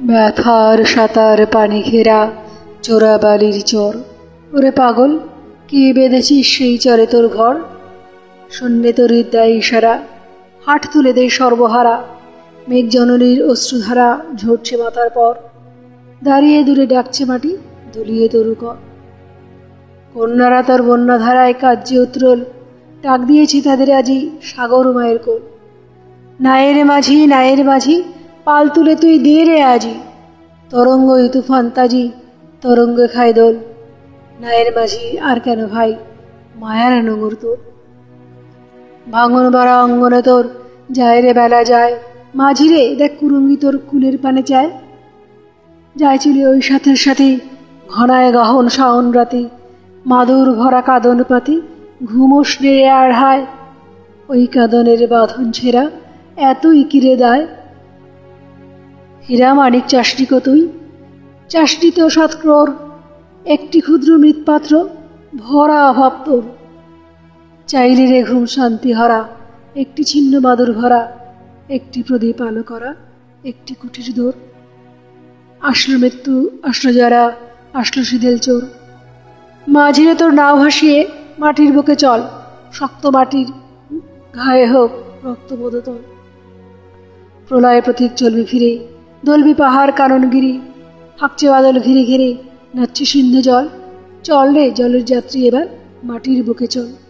ব্যথার সাঁতার পানি ঘেরা চোরাবালির চর। ওরে পাগল, কে বেঁধেছিস সেই চরে তোর ঘর? শূন্যে তোর হৃদয় ইশারা, হাট তুলে দে সর্বহারা। মেঘ জননীর অশ্রুধারা ঝরছে মাথার পর। দাঁড়িয়ে দূরে ডাকছে মাটি, দুলিয়ে তরু কর। কন্যারা তোর বন্যাধারায় কার্যে উত্রল, ডাক দিয়েছে তাদের আজি সাগর মায়ের কোল। নায়ের মাঝি, নায়ের মাঝি, পাল তুলে তুই দে রে আজি। তরঙ্গই তুফান তাজি, তরঙ্গে খায় দোল। নায়ের মাঝি আর কেন ভাই, মায়ার নোঙর তোর। ভাঙন ভরা অঙ্গনে তোর যায় রে বেলা যায়। মাঝি রে দেখ কুরঙ্গি তোর কুলের পানে চায়। যায় চলে ওই সাথের সাথে ঘনায় গহন শাওন রাতে। মাদুর ভরা কাঁদন পাতি ঘুমোস নেড়ে আড়হায়। ওই কাঁদনের বাঁধন ছেঁড়া এতই কিরে দায়। হীরা মানিক চাষটি কো তুই, চাষটি তো শতক্রোর। একটি ক্ষুদ্র মৃৎপাত্র ভরা অভাব তোর। চাইলে রে ঘুম শান্তি হরা, একটি ছিন্ন বাদুর ভরা। একটি প্রদীপ আলো করা, একটি কুটির দোর। আসলো মৃত্যু, আসলো যারা, আসলো সিদেল চোর। মাঝিরে তোর নাও ভাসিয়ে মাটির বুকে চল। শক্ত মাটির ঘায়ে হোক রক্তবোধতল। প্রলয় প্রতীক চলবি ফিরে, দলবি পাহাড় কাননগিরি। হাঁকছে বাদল ঘিরে ঘিরে, নাচছে সিন্ধু জল। চল রে জলের যাত্রী এবার মাটির বুকে চল।